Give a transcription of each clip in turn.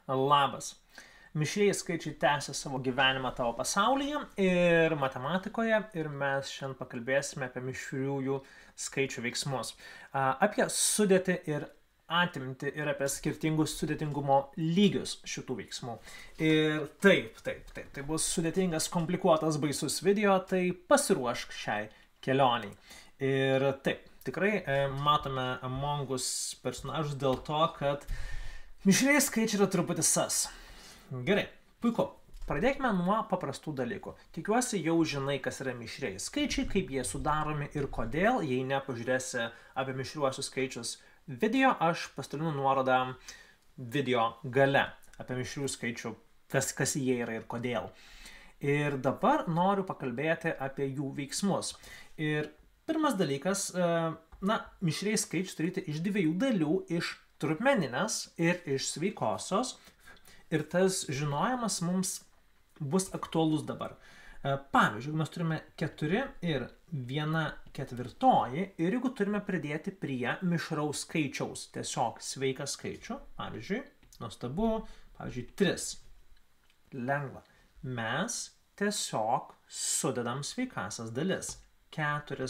Labas. Mišrieji skaičiai tęsia savo gyvenimą tavo pasaulyje ir matematikoje ir mes šiandien pakalbėsime apie mišriųjų skaičių veiksmus. Apie sudėtį ir atimtį ir apie skirtingus sudėtingumo lygius šitų veiksmų. Ir tai bus sudėtingas, komplikuotas, baisus video, tai pasiruošk šiai kelioniai. Ir taip, tikrai matome Among Us personažus dėl to, kad mišrieji skaičiai yra truputį sas. Gerai, puiku. Pradėkime nuo paprastų dalykų. Tikiuosi jau žinai, kas yra mišrieji skaičiai, kaip jie sudaromi ir kodėl. Jei nepažiūrėsi apie mišriuosius skaičius video, aš pasidalinu nuorodą video gale apie mišrių skaičių, kas jie yra ir kodėl. Ir dabar noriu pakalbėti apie jų veiksmus. Ir pirmas dalykas, mišrieji skaičiai turėti iš dviejų dalių, iš trupmeninės ir iš sveikosios. Ir tas žinojimas mums bus aktualus dabar. Pavyzdžiui, mes turime 4 ir 1/4 ir jeigu turime pridėti prie mišraus skaičiaus tiesiog sveiką skaičių, pavyzdžiui, nuostabu, pavyzdžiui, 3. Lengva. Mes tiesiog sudedam sveikasias dalis. 4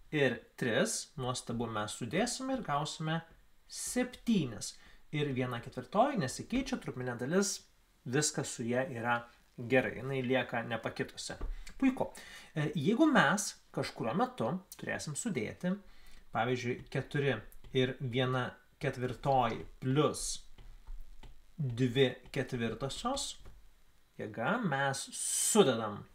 ir 3, nuostabu, mes sudėsime ir gausime 7. Ir 1/4 nesikeičia, trupmenė dalis, viskas su ja yra gerai, jinai lieka nepakitusi. Puiku. Jeigu mes kažkurio metu turėsim sudėti, pavyzdžiui, 4 ir 1/4 plus 2/4, jėga, mes sudedam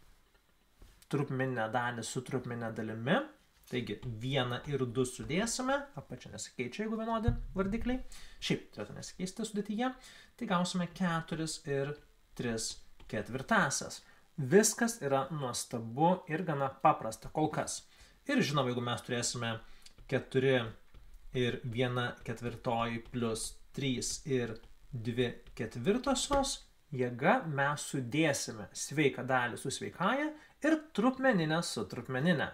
trupmeninę dalį su trupmeninė dalimi. Taigi 1 ir 2 sudėsime, apačia nesikeičia, jeigu vienodi vardikliai. Šiaip turėtų nesikeisti sudėtyje. Tai gausime 4 ir 3/4. Viskas yra nuostabu ir gana paprasta kol kas. Ir žinoma, jeigu mes turėsime 4 ir 1/4 plus 3 ir 2/4, jėga mes sudėsime sveiką dalį su sveikaja ir trupmeninę su trupmeninė.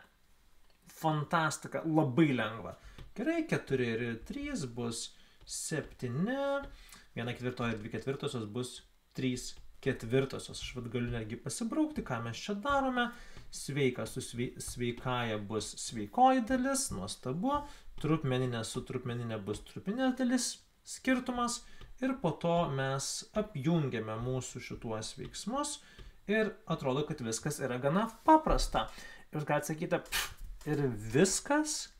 Fantastika, labai lengva. Gerai, 4 ir 3 bus 7, 1/4 ir 2/4 bus 3/4. Aš galiu netgi pasibraukti, ką mes čia darome. Sveika su sveikaja bus sveikoji dalis, nuostabu. Trupmeninė su trupmeninė bus trupmeninė dalis, skirtumas. Ir po to mes apjungiame mūsų šituos veiksmus ir atrodo, kad viskas yra gana paprasta. Jūs galite sakyti, ir viskas,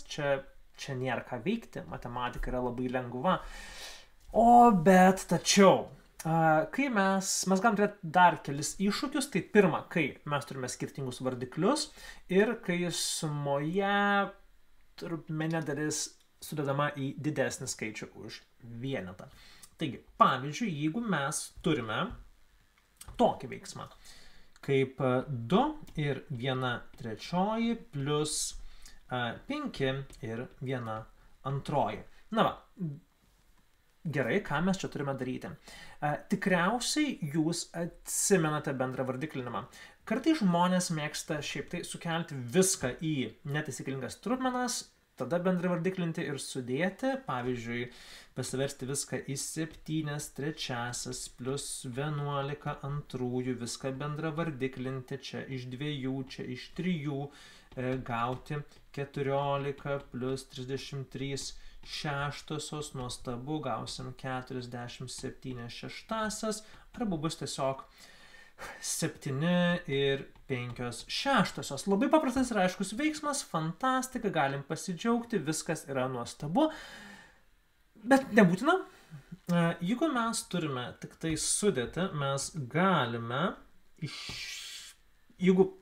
čia nėra ką veikti, matematika yra labai lengva. Tačiau, kai mes galim turėti dar kelis iššūkius, tai pirma, kai mes turime skirtingus vardiklius ir kai sumoje trupmeninė dalis sudedama į didesnį skaičių už vienetą. Taigi, pavyzdžiui, jeigu mes turime tokį veiksmą, kaip 2 ir 1/3 plus 5 ir 1/2. Gerai, ką mes čia turime daryti? Tikriausiai jūs atsimenate bendrą vardiklinimą. Kartais žmonės mėgsta šiaip tai sukelti viską į netaisyklingas trupmenas, tada bendrai vardiklinti ir sudėti, pavyzdžiui, pasiversti viską į 7/3 plus 11/2, viską bendrą vardiklinti, čia iš 2, čia iš 3, gauti 14 plus 33/6, nuostabu, gausim 47/6, arba bus tiesiog 7 ir 5/6. Labai paprastas ir aiškus veiksmas, fantastika, galim pasidžiaugti, viskas yra nuostabu. Bet nebūtina. Jeigu mes turime tik tai sudėti, mes galime, jeigu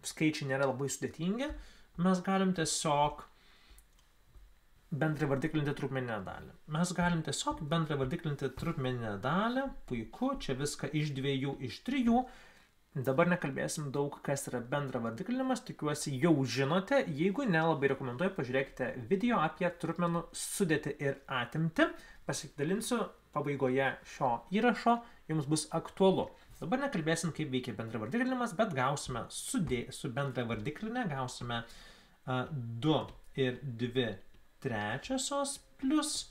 skaičiai nėra labai sudėtingi, mes galim tiesiog bendrai vardiklinti trupmeninę dalį. Mes galim tiesiog bendrai vardiklinti trupmeninę dalį. Puiku, čia viską iš 2, iš 3. Dabar nekalbėsim daug, kas yra bendra vardiklinimas. Tikiuosi jau žinote. Jeigu ne, labai rekomenduoju, pažiūrėkite video apie trupmenų sudėtį ir atimtį. Pasidalinsiu pabaigoje šio įrašo, jums bus aktualu. Dabar nekalbėsim, kaip veikia bendra vardiklinimas, bet gausime su bendra vardiklinė, gausime 2 ir 2/3 plus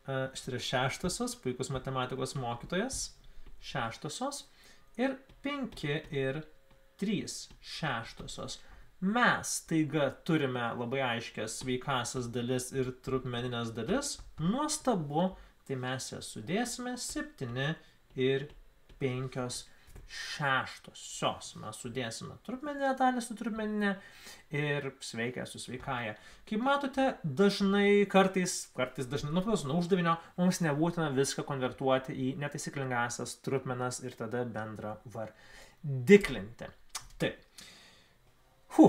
štai yra šeštosios, puikus matematikos mokytojas, šeštosios, ir 5 ir 3 šeštosios. Mes taiga turime labai aiškias sveikasias dalis ir trupmeninės dalis. Nuostabu, tai mes jas sudėsime 7 ir 5 šeštosios. Mes sudėsime trupmeninę dalį su trupmeninė ir sveiką su sveikaja. Kaip matote, kartais dažnai, nuo uždavinio, mums nebūtina viską konvertuoti į netaisyklingasias trupmenas ir tada bendrą vardiklinti. Taip. O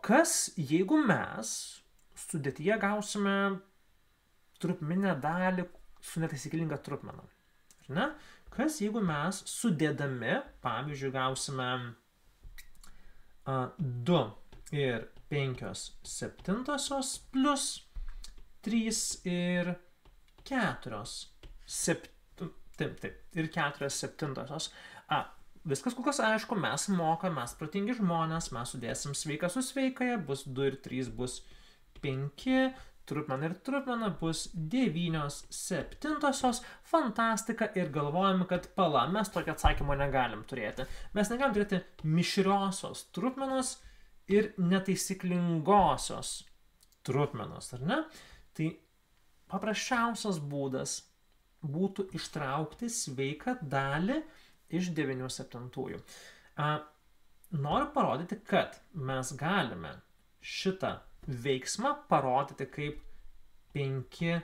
kas, jeigu mes sudėtyje gausime trupmeninę dalį su netaisyklinga trupmena? Ar ne? Kas, jeigu mes sudėdami, pavyzdžiui, gausime 2 ir 5 septintosios plus 3 ir 4 septintosios. Viskas kokios aišku, mes mokame, mes protingi žmonės, mes sudėsim sveiką su sveikaja, bus 2 ir 3 bus 5, trupmena ir trupmena bus 9 septintosios, fantastika ir galvojame, kad mes tokio atsakymo negalim turėti. Mes negalim turėti mišriosios trupmenos ir netaisyklingosios trupmenos, ar ne? Tai paprasčiausias būdas būtų ištraukti sveiką dalį iš 9 septintųjų. Noriu parodyti, kad mes galime šitą veiksmą parodyti kaip 5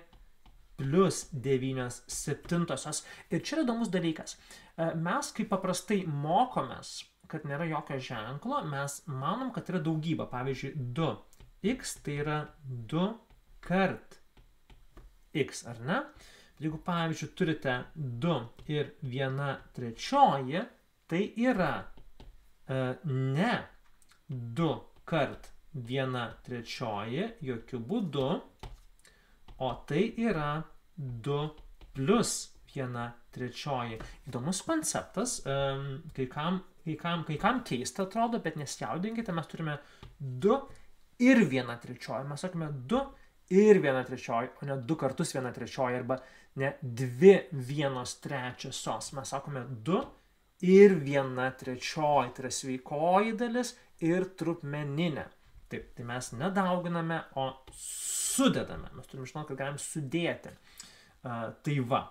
plus 9 septintosios. Ir čia yra įdomus dalykas. Mes, kaip paprastai mokomės, kad nėra jokio ženklo, mes manom, kad yra daugybė. Pavyzdžiui, 2x tai yra 2 kart x, ar ne? Jeigu, pavyzdžiui, turite 2 ir 1/3, tai yra ne 2 kart 1/3 jokių būdų, o tai yra 2 plus 1/3. Įdomus konceptas, kai kam keista atrodo, bet nesijaudinkite, mes turime 2 ir 1/3. Mes sakome 2 ir 1/3, o ne 2 kartus 1/3 arba ne 2 1/3. Mes sakome 2 ir 1/3. Tai yra sveikoji dalis ir trupmeninė. Taip, tai mes nedauginame, o sudedame. Mes turime žinoti, kad galim sudėti. Tai va.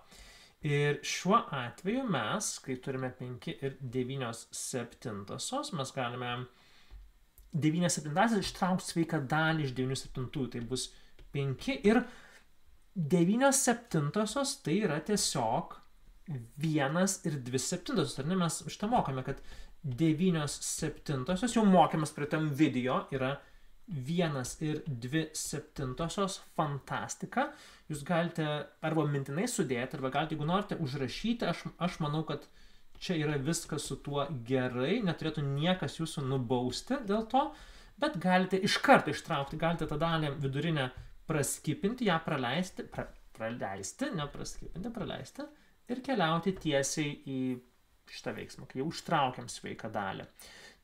Ir šiuo atveju mes, kai turime 5 ir 9 septintosios, mes galime 9 septintosios ištraukti sveiką dalį iš 9 septintųjų. Tai bus 5 ir 9 septintosios, tai yra tiesiog 1 ir 2 septintosios. Ar ne? Mes šitą mokame, kad 9 septintosios, jau mokėmės prie tam video, yra 1 ir 2 septintosios, fantastika. Jūs galite arba mintinai sudėti, arba galite, jeigu norite, užrašyti. Aš manau, kad čia yra viskas su tuo gerai, neturėtų niekas jūsų nubausti dėl to, bet galite iš karto ištraukti, galite tą dalį vidurinę praskipinti, ją praleisti ir keliauti tiesiai į šitą veiksmą, kai jau užtraukiam sveiką dalį.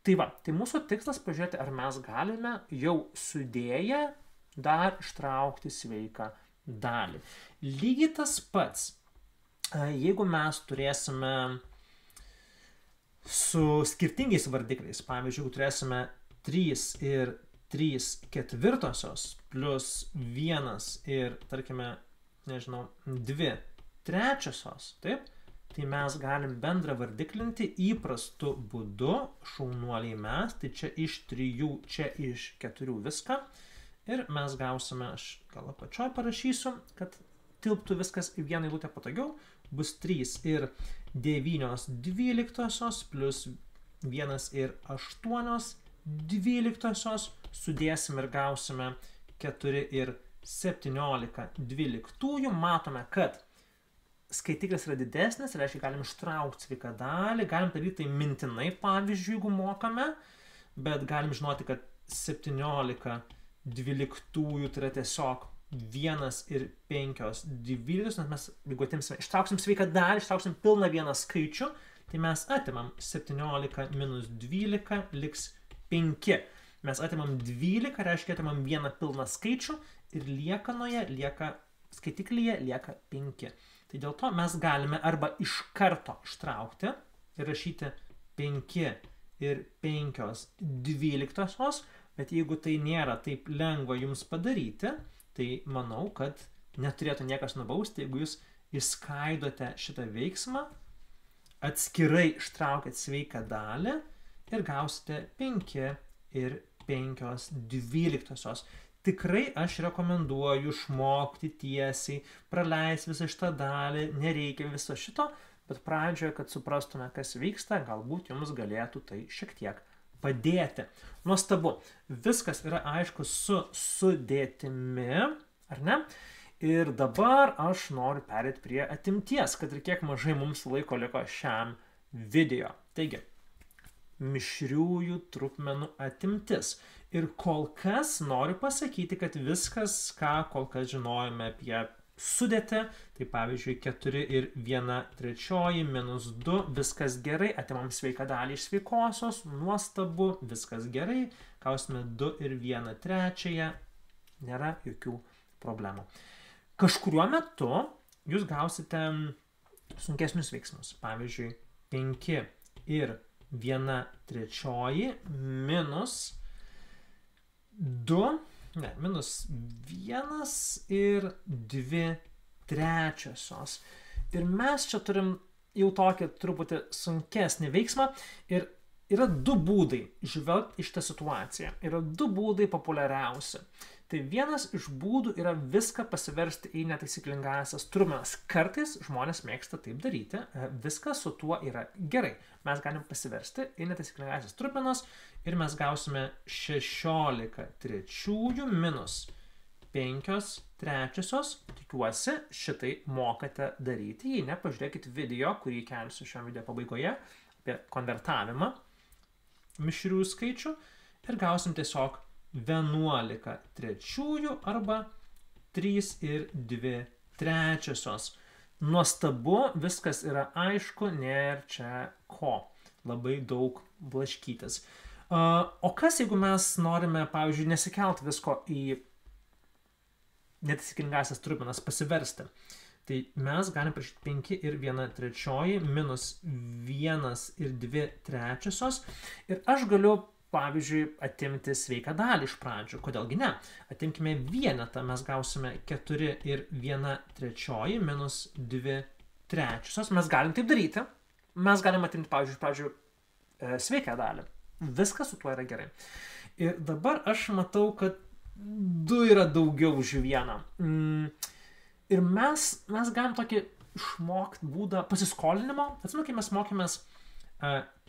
Tai va, tai mūsų tikslas pažiūrėti, ar mes galime jau sudėję dar ištraukti sveiką dalį. Lygiai tas pats, jeigu mes turėsime su skirtingais vardikliais, pavyzdžiui, jeigu turėsime 3 ir 3/4 plus 1 ir, tarkime, 2/3, taip? Tai mes galim bendrą vardiklinti įprastu būdu, šaunuoliai mes, tai čia iš 3, čia iš 4 viską. Ir mes gausime, aš gal apačioj parašysiu, kad tilptų viskas į vieną eilutę patogiau, bus 3 ir 9/12 plus 1 ir 8/12, sudėsim ir gausime 4 ir 17/12. Matome, kad skaitiklis yra didesnis, reiškia, galim ištraukti sveiką dalį, galim daryti tai mintinai, pavyzdžiui, jeigu mokame, bet galim žinoti, kad 17/12 tai yra tiesiog 1 ir 5/12, nes mes, jeigu ištrauksim sveiką dalį, ištrauksim pilną vieną skaičių, tai mes atimam 17 minus 12 liks 5. Mes atimam 12, reiškia, atimam vieną pilną skaičių ir liekanoje lieka skaitiklyje lieka 5. Tai dėl to mes galime arba iš karto ištraukti ir rašyti 5 ir 5/12, bet jeigu tai nėra taip lengva jums padaryti, tai manau, kad neturėtų niekas nubausti, jeigu jūs išskaidote šitą veiksmą, atskirai ištraukėt sveiką dalį ir gausite 5 ir 5/12. Tikrai aš rekomenduoju išmokti tiesiai, praleisti visą šitą dalį, nereikia viso šito, bet pradžioje, kad suprastume, kas vyksta, galbūt jums galėtų tai šiek tiek padėti. Nuostabu, viskas yra aišku su sudėtimi, ar ne? Ir dabar aš noriu perėti prie atimties, kad ir kiek mažai mums laiko liko šiam video. Taigi, mišriųjų trupmenų atimtis. Ir kol kas noriu pasakyti, kad viskas, ką kol kas žinojome apie sudėtį, tai pavyzdžiui 4 ir 1/3 minus 2, viskas gerai, atimam sveiką dalį iš sveikosios, nuostabu, viskas gerai, gausime 2 ir 1/3, nėra jokių problemų. Kažkuriuo metu jūs gausite sunkesnius veiksmus, pavyzdžiui 5 ir 1/3 minus 2, minus 1 ir 2/3. Ir mes čia turim jau tokį truputį sunkesnį veiksmą ir yra 2 būdai žvelgti iš tą situaciją. Yra 2 būdai populiariausi. Tai vienas iš būdų yra viską pasiversti į netaisyklingąsias trupmenas. Kartais žmonės mėgsta taip daryti, viskas su tuo yra gerai. Mes galim pasiversti į netaisyklingąsias trupmenas ir mes gausime 16/3 minus 5/3. Tikiuosi, šitai mokate daryti. Jei ne, pažiūrėkit video, kurį kelsiu šiam video pabaigoje, apie konvertavimą mišriųjų skaičių ir gausim tiesiog 11/3 arba 3 ir 2/3. Nuostabu, viskas yra aišku, nėra čia ko. Labai daug blaškytis. O kas, jeigu mes norime, pavyzdžiui, nesikelt visko į netaisykingąsias trupmenas, pasiversti? Tai mes galim prašyti 5 ir 1/3 minus 1 ir 2/3. Ir aš galiu, pavyzdžiui, atimti sveiką dalį iš pradžių. Kodėlgi ne? Atimkime vienetą, mes gausime 4 ir 1/3 minus 2/3. Mes galim taip daryti. Mes galim atimti, pavyzdžiui, sveiką dalį. Viskas su tuo yra gerai. Ir dabar aš matau, kad 2 yra daugiau už 1. Ir mes galim tokį išmokti būdą pasiskolinimo. Atsimenu, kai mes mokėmės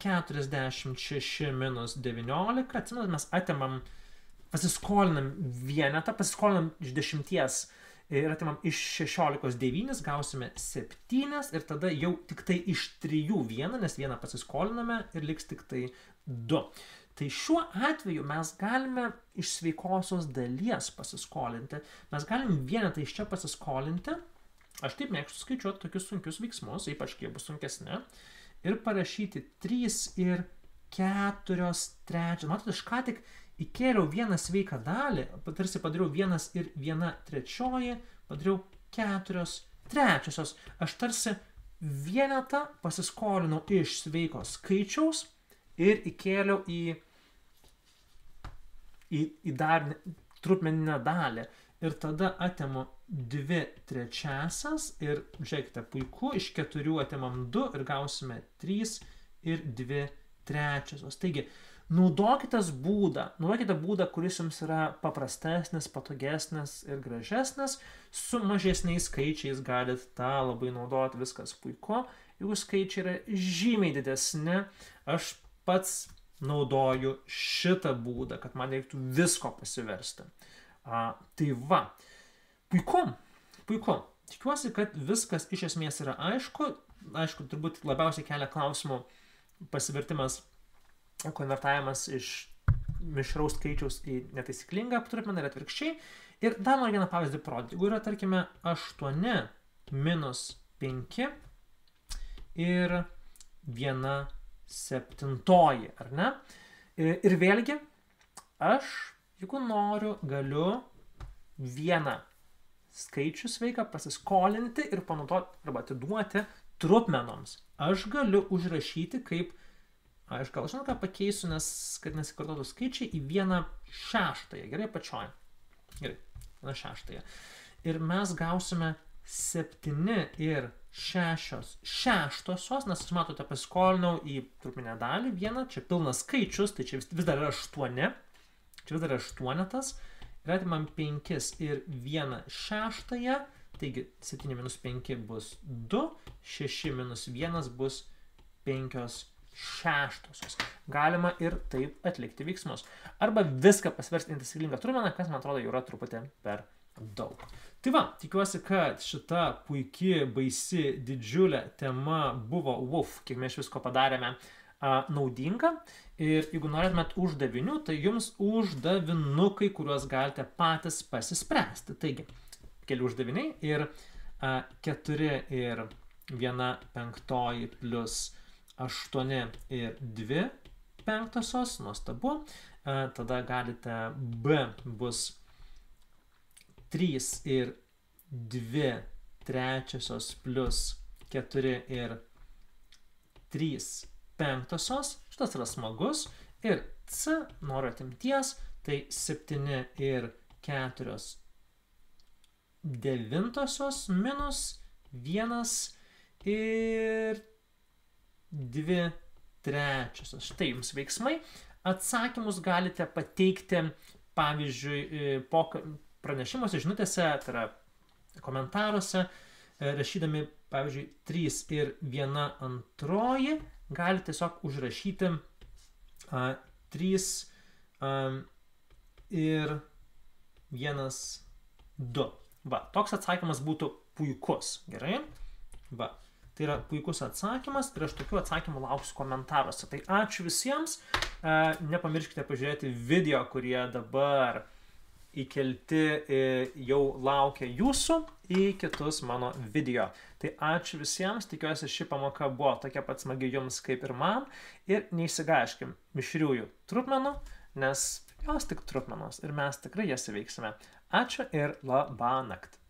46 minus 19, atsimenu, mes atimam, pasiskolinam vienetą, pasiskolinam iš 10 ir atimam iš 16 9, gausime 7 ir tada jau tik tai iš 3 1, nes vieną pasiskoliname ir liks tik tai 2. Tai šiuo atveju mes galime iš sveikosios dalies pasiskolinti. Mes galim vienetą iš čia pasiskolinti. Aš taip mėgstu skaičiuoti tokius sunkius veiksmus, ypač kai bus sunkesni. Ir parašyti 3 ir 4/3. Matote, aš ką tik įkėliau vieną sveiką dalį, tarsi padariau 1 ir 1/3, padariau 4/3. Aš tarsi vienetą pasiskolinau iš sveiko skaičiaus ir įkėliau į dar trupmeninę dalį. Ir tada atimu 2/3 ir, žiūrėkite, puiku, iš 4 atimam 2 ir gausime 3 ir 2/3. Taigi, naudokite būdą, kuris jums yra paprastesnis, patogesnis ir gražesnis. Su mažesniais skaičiais galit tą labai naudoti, viskas puiku. Jeigu skaičiai yra žymiai didesni, aš pats naudoju šitą būdą, kad man reiktų visko pasiversti. Tai va, puiku. Tikiuosi, kad viskas iš esmės yra aišku. Aišku, turbūt labiausiai kelia klausimų pasivertimas, konvertavimas iš mišraus skaičiaus į netaisyklingą trupmeną ir atvirkščiai. Ir dar noriu vieną pavyzdį parodyti. Jeigu yra, tarkime, 8 minus 5 ir 1/7, ar ne? Ir vėlgi, aš, jeigu noriu, galiu 1/7 skaičių sveiką pasiskolinti ir panaudoti arba atiduoti trupmenoms. Aš galiu užrašyti kaip, aš gal žinau, ką pakeisiu, nes kad nesikartotų skaičiai į 1/6. Gerai, apačioje. Gerai, 1/6. Ir mes gausime 7/6, nes jūs matote, pasiskolinau į trupmenę dalį 1, čia pilnas skaičius, tai čia vis dar yra 8, čia vis dar yra 8, ir atimam 5/1/6, taigi 7 minus 5 bus 2, 6 minus 1 bus 5/6. Galima ir taip atlikti veiksmus. Arba viską pasversti į taisyklingą trupmeną, kas man atrodo jau yra truputį per daug. Tai va, tikiuosi, kad šita puikiai, baisi, didžiulė tema buvo, kiek mes visko padarėme, naudinga. Ir jeigu norėtumėt uždavinių, tai jums uždavinukai, kuriuos galite patys pasispręsti. Taigi, keli uždaviniai ir 4/1/5 plus 8/2/5, nuostabu. Tada galite B bus 3/2/3 plus 4/3/5. Šitas yra smagus. Ir C noriu atimties, tai 7/4/9 minus 1/2/3. Štai jums veiksmai. Atsakymus galite pateikti, pavyzdžiui, pranešimuose, žinutėse, tai yra komentaruose, rašydami, pavyzdžiui, 3/1/2, galite tiesiog užrašyti 3/1/2. Va, toks atsakymas būtų puikus, gerai? Va, tai yra puikus atsakymas ir aš tokių atsakymų lauksiu komentaruose. Tai ačiū visiems, nepamirškite pažiūrėti video, kurie dabar įkelti jau laukia jūsų į kitus mano video. Tai ačiū visiems, tikiuosi ši pamoka buvo tokia pat smagi jums kaip ir man. Ir neįsigaiškim mišriųjų trupmenų, nes jos tik trupmenos ir mes tikrai jas įveiksime. Ačiū ir labą naktį.